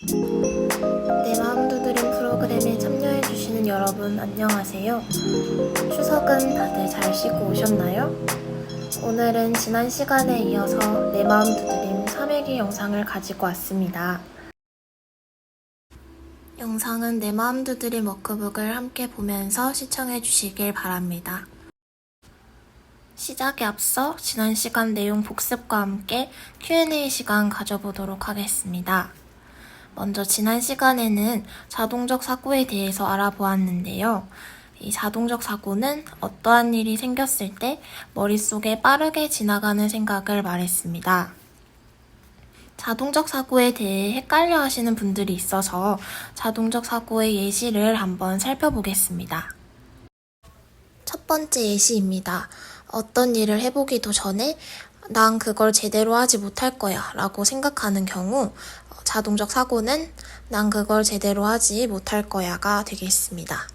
내 마음 두드림 프로그램에 참여해주시는 여러분 안녕하세요. 추석은 다들 잘 쉬고 오셨나요? 오늘은 지난 시간에 이어서 내 마음 두드림 3회기 영상을 가지고 왔습니다. 영상은 내 마음 두드림 워크북을 함께 보면서 시청해주시길 바랍니다. 시작에 앞서 지난 시간 내용 복습과 함께 Q&A 시간 가져보도록 하겠습니다. 먼저 지난 시간에는 자동적 사고에 대해서 알아보았는데요. 이 자동적 사고는 어떠한 일이 생겼을 때 머릿속에 빠르게 지나가는 생각을 말했습니다. 자동적 사고에 대해 헷갈려 하시는 분들이 있어서 자동적 사고의 예시를 한번 살펴보겠습니다. 첫 번째 예시입니다. 어떤 일을 해보기도 전에 난 그걸 제대로 하지 못할 거야 라고 생각하는 경우 자동적 사고는 난 그걸 제대로 하지 못할 거야가 되겠습니다.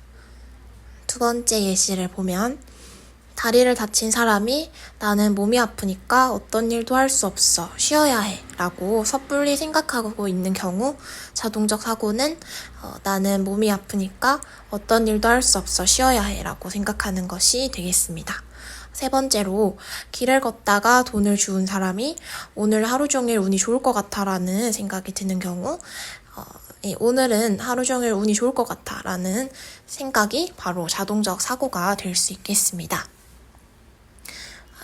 두 번째 예시를 보면 다리를 다친 사람이 나는 몸이 아프니까 어떤 일도 할 수 없어 쉬어야 해 라고 섣불리 생각하고 있는 경우 자동적 사고는 나는 몸이 아프니까 어떤 일도 할 수 없어 쉬어야 해 라고 생각하는 것이 되겠습니다. 세 번째로 길을 걷다가 돈을 주운 사람이 오늘 하루 종일 운이 좋을 것 같아 라는 생각이 드는 경우 오늘은 하루 종일 운이 좋을 것 같아 라는 생각이 바로 자동적 사고가 될 수 있겠습니다.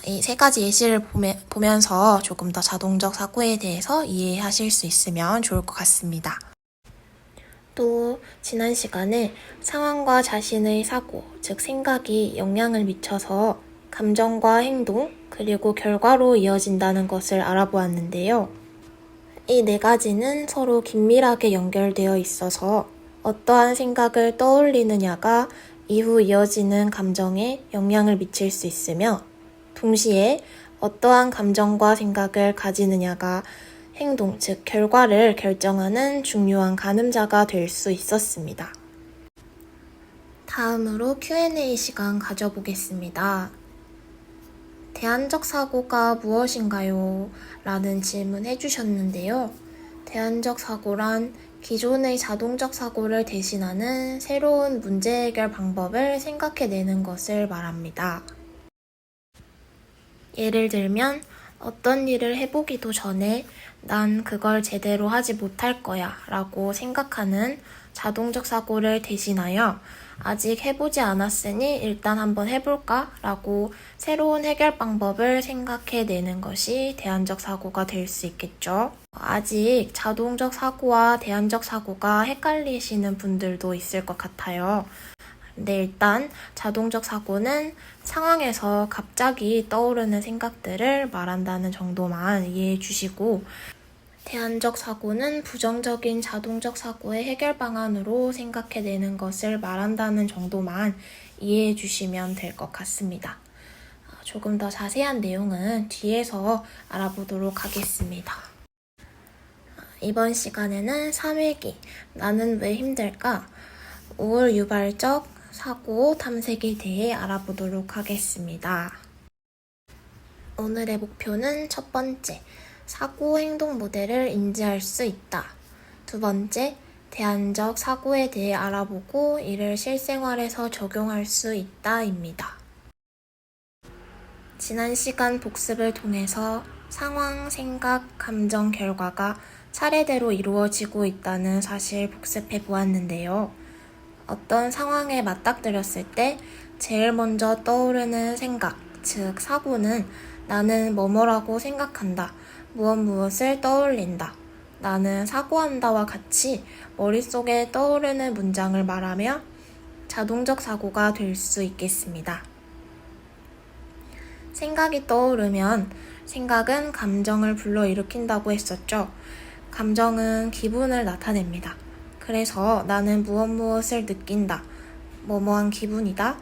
이 세 가지 예시를 보면서 조금 더 자동적 사고에 대해서 이해하실 수 있으면 좋을 것 같습니다. 또 지난 시간에 상황과 자신의 사고, 즉 생각이 영향을 미쳐서 감정과 행동, 그리고 결과로 이어진다는 것을 알아보았는데요. 이 네 가지는 서로 긴밀하게 연결되어 있어서 어떠한 생각을 떠올리느냐가 이후 이어지는 감정에 영향을 미칠 수 있으며 동시에 어떠한 감정과 생각을 가지느냐가 행동, 즉 결과를 결정하는 중요한 가늠자가 될 수 있었습니다. 다음으로 Q&A 시간 가져보겠습니다. 대안적 사고가 무엇인가요? 라는 질문 해주셨는데요. 대안적 사고란 기존의 자동적 사고를 대신하는 새로운 문제 해결 방법을 생각해내는 것을 말합니다. 예를 들면 어떤 일을 해보기도 전에 난 그걸 제대로 하지 못할 거야 라고 생각하는 자동적 사고를 대신하여 아직 해보지 않았으니 일단 한번 해볼까? 라고 새로운 해결 방법을 생각해내는 것이 대안적 사고가 될 수 있겠죠. 아직 자동적 사고와 대안적 사고가 헷갈리시는 분들도 있을 것 같아요. 근데 일단 자동적 사고는 상황에서 갑자기 떠오르는 생각들을 말한다는 정도만 이해해 주시고 대안적 사고는 부정적인 자동적 사고의 해결 방안으로 생각해내는 것을 말한다는 정도만 이해해 주시면 될 것 같습니다. 조금 더 자세한 내용은 뒤에서 알아보도록 하겠습니다. 이번 시간에는 3회기 나는 왜 힘들까? 우울 유발적 사고 탐색에 대해 알아보도록 하겠습니다. 오늘의 목표는 첫 번째, 사고 행동 모델을 인지할 수 있다. 두 번째, 대안적 사고에 대해 알아보고 이를 실생활에서 적용할 수 있다입니다. 지난 시간 복습을 통해서 상황, 생각, 감정, 결과가 차례대로 이루어지고 있다는 사실 복습해 보았는데요. 어떤 상황에 맞닥뜨렸을 때 제일 먼저 떠오르는 생각, 즉 사고는 나는 뭐뭐라고 생각한다, 무엇을 떠올린다, 나는 사고한다와 같이 머릿속에 떠오르는 문장을 말하며 자동적 사고가 될 수 있겠습니다. 생각이 떠오르면 생각은 감정을 불러일으킨다고 했었죠. 감정은 기분을 나타냅니다. 그래서 나는 무엇을 느낀다, 뭐뭐한 기분이다,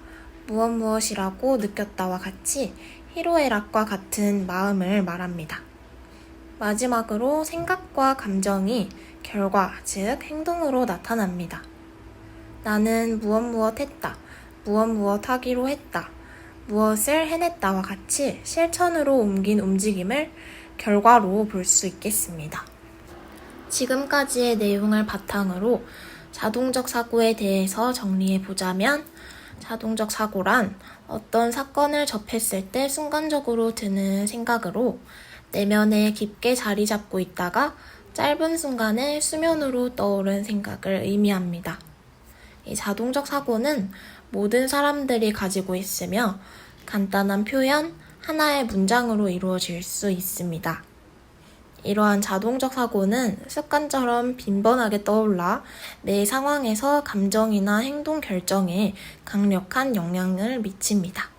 무엇이라고 느꼈다와 같이 희로애락과 같은 마음을 말합니다. 마지막으로 생각과 감정이 결과, 즉 행동으로 나타납니다. 나는 무엇 했다, 무엇 하기로 했다, 무엇을 해냈다와 같이 실천으로 옮긴 움직임을 결과로 볼 수 있겠습니다. 지금까지의 내용을 바탕으로 자동적 사고에 대해서 정리해 보자면, 자동적 사고란 어떤 사건을 접했을 때 순간적으로 드는 생각으로 내면에 깊게 자리 잡고 있다가 짧은 순간에 수면으로 떠오른 생각을 의미합니다. 이 자동적 사고는 모든 사람들이 가지고 있으며 간단한 표현, 하나의 문장으로 이루어질 수 있습니다. 이러한 자동적 사고는 습관처럼 빈번하게 떠올라 매 상황에서 감정이나 행동 결정에 강력한 영향을 미칩니다.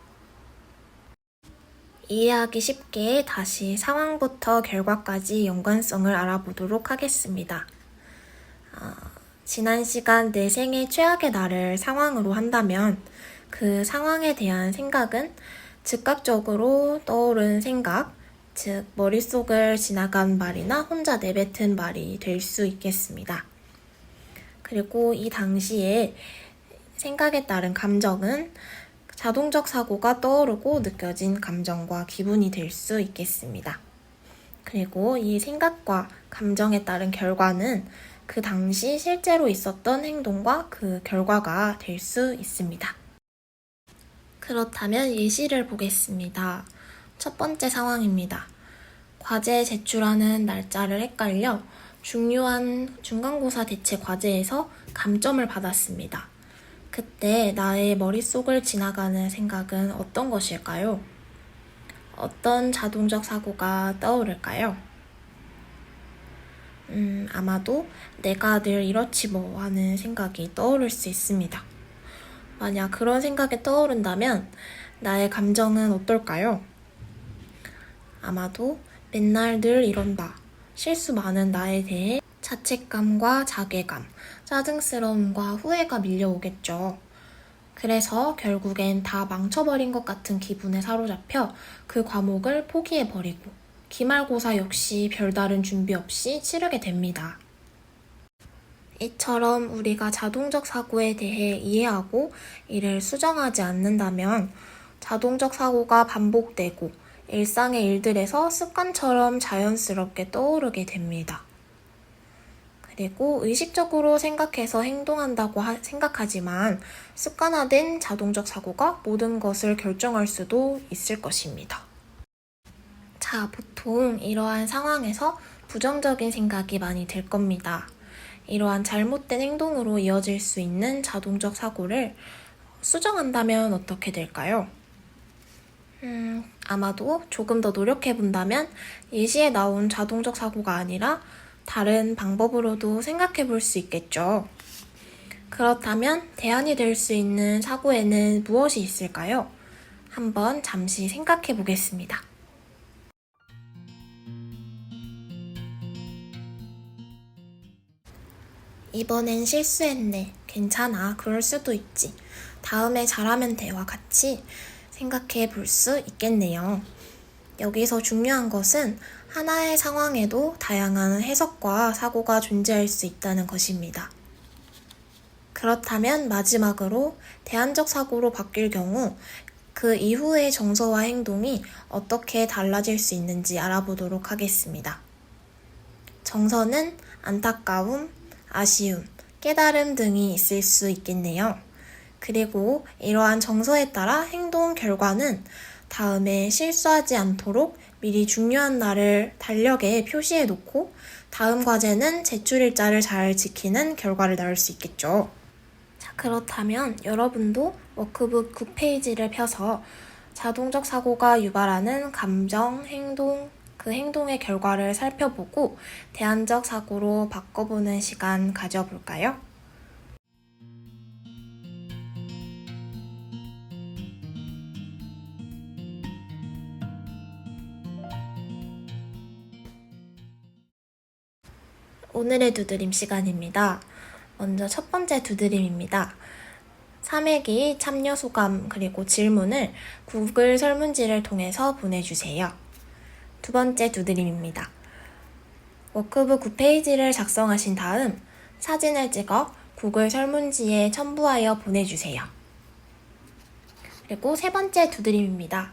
이해하기 쉽게 다시 상황부터 결과까지 연관성을 알아보도록 하겠습니다. 지난 시간 내 생애 최악의 날을 상황으로 한다면 그 상황에 대한 생각은 즉각적으로 떠오른 생각, 즉 머릿속을 지나간 말이나 혼자 내뱉은 말이 될 수 있겠습니다. 그리고 이 당시에 생각에 따른 감정은 자동적 사고가 떠오르고 느껴진 감정과 기분이 될 수 있겠습니다. 그리고 이 생각과 감정에 따른 결과는 그 당시 실제로 있었던 행동과 그 결과가 될 수 있습니다. 그렇다면 예시를 보겠습니다. 첫 번째 상황입니다. 과제 제출하는 날짜를 헷갈려 중요한 중간고사 대체 과제에서 감점을 받았습니다. 그때 나의 머릿속을 지나가는 생각은 어떤 것일까요? 어떤 자동적 사고가 떠오를까요? 아마도 내가 늘 이렇지 뭐 하는 생각이 떠오를 수 있습니다. 만약 그런 생각이 떠오른다면 나의 감정은 어떨까요? 아마도 맨날 늘 이런다, 실수 많은 나에 대해 자책감과 자괴감, 짜증스러움과 후회가 밀려오겠죠. 그래서 결국엔 다 망쳐버린 것 같은 기분에 사로잡혀 그 과목을 포기해버리고 기말고사 역시 별다른 준비 없이 치르게 됩니다. 이처럼 우리가 자동적 사고에 대해 이해하고 이를 수정하지 않는다면 자동적 사고가 반복되고 일상의 일들에서 습관처럼 자연스럽게 떠오르게 됩니다. 그리고 의식적으로 생각해서 행동한다고 생각하지만 습관화된 자동적 사고가 모든 것을 결정할 수도 있을 것입니다. 자, 보통 이러한 상황에서 부정적인 생각이 많이 들 겁니다. 이러한 잘못된 행동으로 이어질 수 있는 자동적 사고를 수정한다면 어떻게 될까요? 아마도 조금 더 노력해본다면 예시에 나온 자동적 사고가 아니라 다른 방법으로도 생각해 볼 수 있겠죠. 그렇다면 대안이 될 수 있는 사고에는 무엇이 있을까요? 한번 잠시 생각해 보겠습니다. 이번엔 실수했네. 괜찮아. 그럴 수도 있지. 다음에 잘하면 돼와 같이 생각해 볼 수 있겠네요. 여기서 중요한 것은 하나의 상황에도 다양한 해석과 사고가 존재할 수 있다는 것입니다. 그렇다면 마지막으로 대안적 사고로 바뀔 경우 그 이후의 정서와 행동이 어떻게 달라질 수 있는지 알아보도록 하겠습니다. 정서는 안타까움, 아쉬움, 깨달음 등이 있을 수 있겠네요. 그리고 이러한 정서에 따라 행동 결과는 다음에 실수하지 않도록 미리 중요한 날을 달력에 표시해 놓고 다음 과제는 제출 일자를 잘 지키는 결과를 낳을 수 있겠죠. 자, 그렇다면 여러분도 워크북 9페이지를 펴서 자동적 사고가 유발하는 감정, 행동, 그 행동의 결과를 살펴보고 대안적 사고로 바꿔보는 시간 가져볼까요? 오늘의 두드림 시간입니다. 먼저 첫 번째 두드림입니다. 3회기 참여 소감 그리고 질문을 구글 설문지를 통해서 보내주세요. 두 번째 두드림입니다. 워크북 9페이지를 작성하신 다음 사진을 찍어 구글 설문지에 첨부하여 보내주세요. 그리고 세 번째 두드림입니다.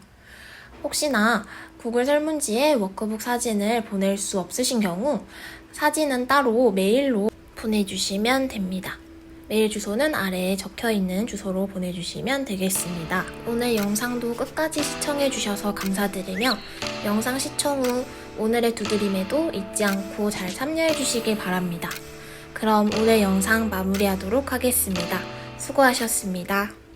혹시나 구글 설문지에 워크북 사진을 보낼 수 없으신 경우 사진은 따로 메일로 보내주시면 됩니다. 메일 주소는 아래에 적혀있는 주소로 보내주시면 되겠습니다. 오늘 영상도 끝까지 시청해주셔서 감사드리며 영상 시청 후 오늘의 두드림에도 잊지 않고 잘 참여해주시길 바랍니다. 그럼 오늘 영상 마무리하도록 하겠습니다. 수고하셨습니다.